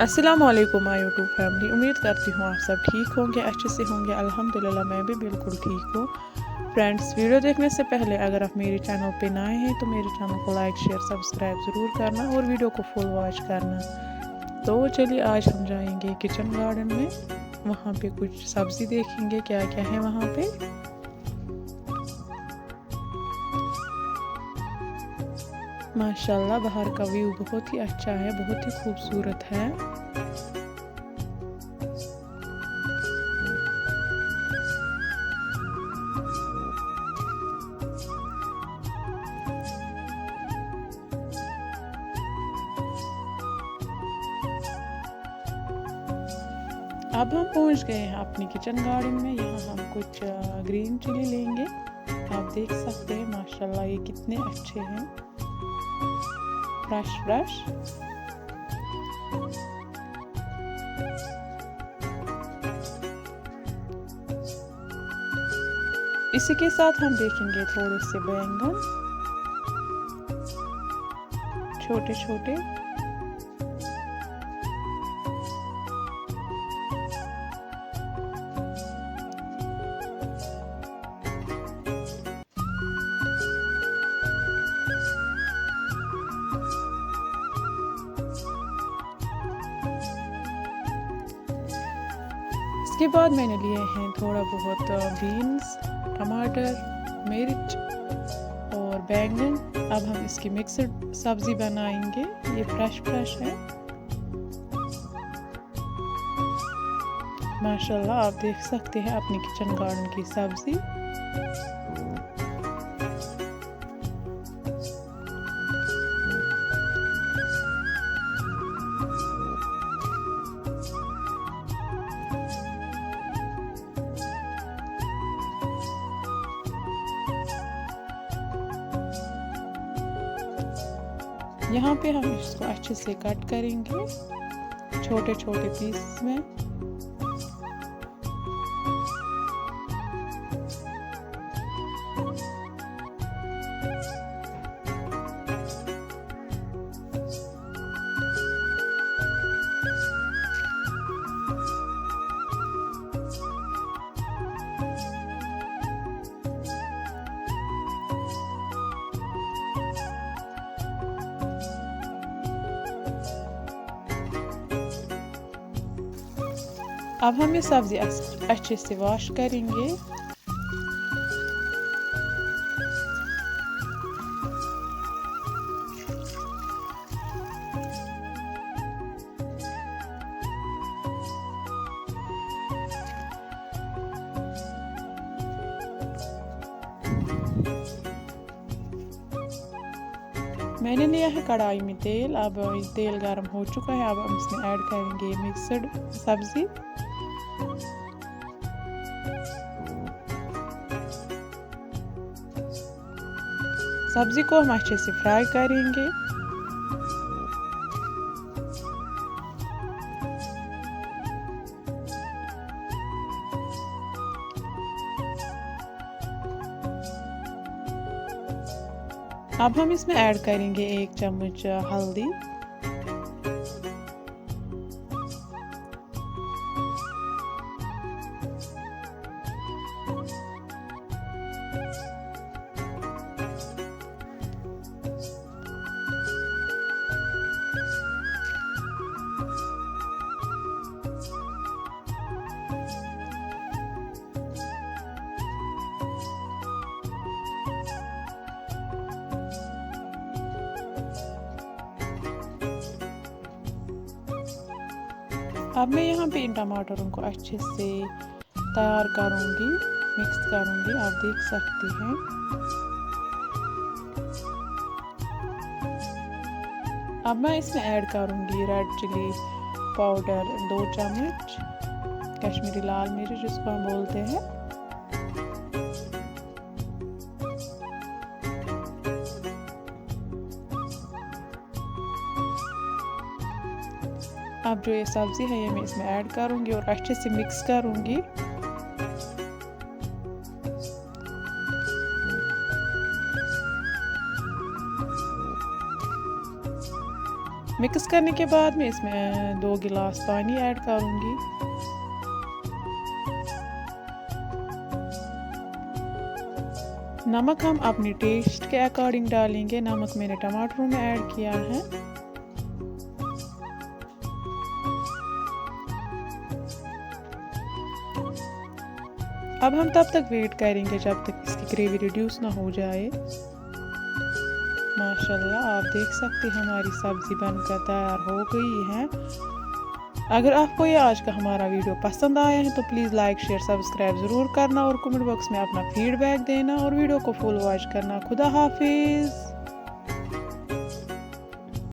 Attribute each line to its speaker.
Speaker 1: अस्सलामुअलैकुम my YouTube family. उम्मीद करती हूँ आप सब ठीक होंगे, अच्छे से होंगे। अल्हम्दुलिल्लाह मैं भी बिल्कुल ठीक हूँ। फ्रेंड्स, वीडियो देखने से पहले अगर आप मेरे चैनल पे नए हैं तो मेरे चैनल को लाइक शेयर सब्सक्राइब ज़रूर करना और वीडियो को फुल वॉच करना। तो चलिए आज हम जाएंगे किचन गार्डन में, वहाँ पे कुछ सब्ज़ी देखेंगे क्या क्या है वहाँ पे। माशाल्लाह बाहर का व्यू बहुत ही अच्छा है, बहुत ही खूबसूरत है। अब हम पहुंच गए हैं अपने किचन गार्डन में। यहाँ हम कुछ ग्रीन चिली लेंगे। आप देख सकते हैं माशाल्लाह ये कितने अच्छे हैं, फ्रेश फ्रेश। इसी के साथ हम देखेंगे थोड़े से बैंगन, छोटे छोटे। इसके बाद मैंने लिए हैं थोड़ा बहुत बीन्स, टमाटर, मिर्च और बैंगन। अब हम इसकी मिक्सड सब्ज़ी बनाएंगे। ये फ्रेश फ्रेश है माशाल्लाह। आप देख सकते हैं अपने किचन गार्डन की सब्ज़ी। यहाँ पे हम इसको अच्छे से कट करेंगे छोटे छोटे पीस में। अब हम ये सब्ज़ी अच्छे से वॉश करेंगे। मैंने लिया है कढ़ाई में तेल। अब तेल गर्म हो चुका है। अब हम इसमें ऐड करेंगे मिक्सड सब्ज़ी। सब्ज़ी को हम अच्छे से फ्राई करेंगे। अब हम इसमें ऐड करेंगे 1 चम्मच हल्दी, अब मैं यहाँ पे इन टमाटरों को अच्छे से तैयार करूँगी, मिक्स करूँगी। आप देख सकते हैं अब मैं इसमें ऐड करूँगी रेड चिली पाउडर 2 चम्मच, कश्मीरी लाल मिर्च जिसको हम बोलते हैं। अब जो ये सब्ज़ी है ये मैं इसमें ऐड करूँगी और अच्छे से मिक्स करूँगी। मिक्स करने के बाद मैं इसमें 2 गिलास पानी ऐड करूँगी। नमक हम अपने टेस्ट के अकॉर्डिंग डालेंगे। नमक मैंने टमाटरों में ऐड किया है। अब हम तब तक वेट करेंगे जब तक इसकी ग्रेवी रिड्यूस ना हो जाए। माशाल्लाह आप देख सकते हैं हमारी सब्ज़ी बनकर तैयार हो गई है। अगर आपको ये आज का हमारा वीडियो पसंद आया है तो प्लीज़ लाइक शेयर सब्सक्राइब ज़रूर करना और कमेंट बॉक्स में अपना फीडबैक देना और वीडियो को फुल वॉच करना। खुदा हाफिज़।